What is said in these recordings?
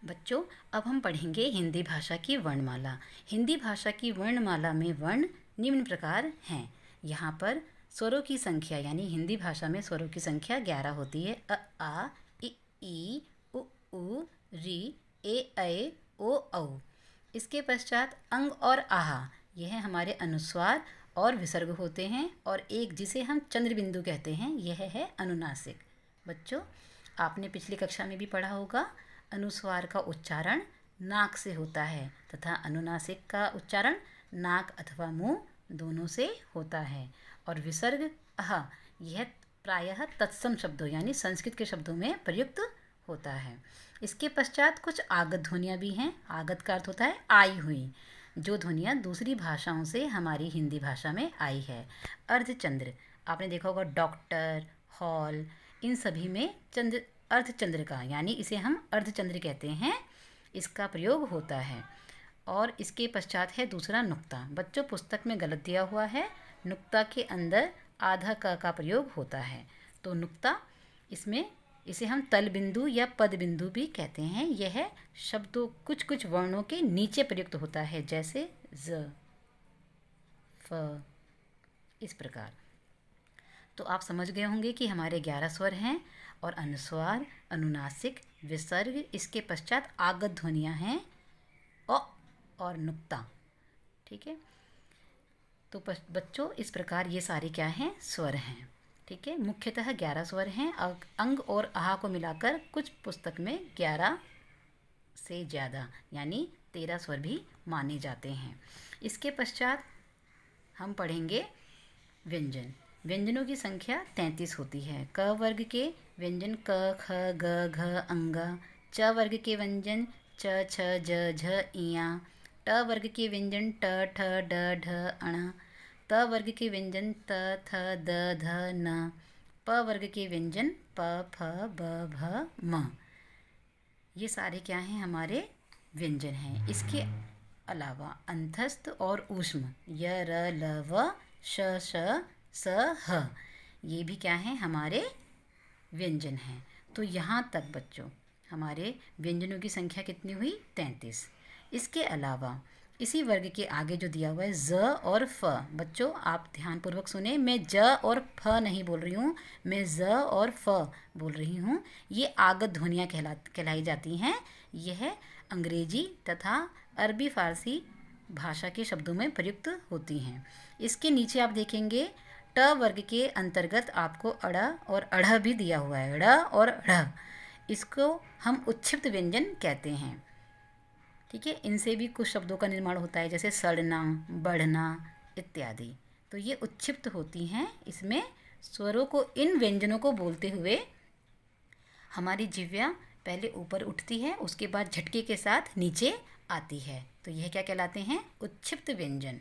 बच्चों, अब हम पढ़ेंगे हिंदी भाषा की वर्णमाला। हिंदी भाषा की वर्णमाला में वर्ण निम्न प्रकार हैं। यहाँ पर स्वरों की संख्या यानी हिंदी भाषा में स्वरों की संख्या 11 होती है। अ आ इ ई उ ऊ री ए ऐ ओ औ। इसके पश्चात अंग और आह, यह हमारे अनुस्वार और विसर्ग होते हैं, और एक जिसे हम चंद्रबिंदु कहते हैं यह है अनुनासिक। बच्चों, आपने पिछली कक्षा में भी पढ़ा होगा, अनुस्वार का उच्चारण नाक से होता है तथा अनुनासिक का उच्चारण नाक अथवा मुंह दोनों से होता है। और विसर्ग अह, यह प्रायः तत्सम शब्दों यानी संस्कृत के शब्दों में प्रयुक्त होता है। इसके पश्चात कुछ आगत ध्वनियाँ भी हैं। आगत का अर्थ होता है आई हुई, जो ध्वनियाँ दूसरी भाषाओं से हमारी हिंदी भाषा में आई है। अर्धचंद्र, आपने देखा होगा डॉक्टर, हॉल, इन सभी में चंद्र अर्धचंद्र का यानी इसे हम अर्धचंद्र कहते हैं, इसका प्रयोग होता है। और इसके पश्चात है दूसरा नुक्ता। बच्चों, पुस्तक में गलत दिया हुआ है, नुक्ता के अंदर आधा क का प्रयोग होता है। तो नुक्ता, इसमें इसे हम तल बिंदु या पद बिंदु भी कहते हैं। यह शब्दों कुछ कुछ वर्णों के नीचे प्रयुक्त होता है, जैसे ज, फ, इस प्रकार। तो आप समझ गए होंगे कि हमारे 11 स्वर हैं, और अनुस्वार, अनुनासिक, विसर्ग, इसके पश्चात आगत ध्वनियाँ हैं अ और नुक्ता। ठीक है, तो बच्चों इस प्रकार ये सारे क्या हैं, स्वर हैं। ठीक है, मुख्यतः 11 स्वर हैं। अंग और आह को मिलाकर कुछ पुस्तक में 11 से ज़्यादा यानी 13 स्वर भी माने जाते हैं। इसके पश्चात हम पढ़ेंगे व्यंजन। व्यंजनों की संख्या 33 होती है। क वर्ग के व्यंजन क, ख, ग, घ, अंग। च वर्ग के व्यंजन च, छ, ज, झ, इया। ट वर्ग के व्यंजन ट, ठ, ड, ढ, अण। त वर्ग के व्यंजन त, थ, द, ध, न। प वर्ग के व्यंजन प, फ, ब, भ, म। ये सारे क्या हैं, हमारे व्यंजन हैं। इसके अलावा अंतस्थ और ऊष्म य, र, ल, व, श, श, स, ह, ये भी क्या हैं, हमारे व्यंजन हैं। तो यहाँ तक बच्चों हमारे व्यंजनों की संख्या कितनी हुई, 33। इसके अलावा इसी वर्ग के आगे जो दिया हुआ है ज और फ, बच्चों आप ध्यानपूर्वक सुने, मैं ज और फ नहीं बोल रही हूँ, मैं ज और फ बोल रही हूँ। ये आगत ध्वनियाँ कहलाई जाती हैं। यह अंग्रेजी तथा अरबी फारसी भाषा के शब्दों में प्रयुक्त होती हैं। इसके नीचे आप देखेंगे ट वर्ग के अंतर्गत आपको अड़ और अढ़ भी दिया हुआ है, ड़ और ढ़। इसको हम उच्छिप्त व्यंजन कहते हैं। ठीक है, इनसे भी कुछ शब्दों का निर्माण होता है, जैसे सड़ना, बढ़ना इत्यादि। तो ये उच्छिप्त होती हैं। इसमें स्वरों को, इन व्यंजनों को बोलते हुए हमारी जिह्वा पहले ऊपर उठती है, उसके बाद झटके के साथ नीचे आती है। तो यह क्या कहलाते हैं, उच्छिप्त व्यंजन।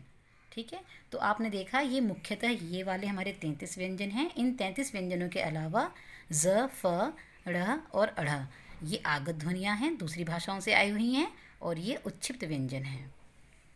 ठीक है, तो आपने देखा ये मुख्यतः ये वाले हमारे 33 व्यंजन हैं। इन 33 व्यंजनों के अलावा ज, फ, ढ़ और अढ़, ये आगत ध्वनियाँ हैं, दूसरी भाषाओं से आई हुई हैं, और ये उच्छिप्त व्यंजन हैं।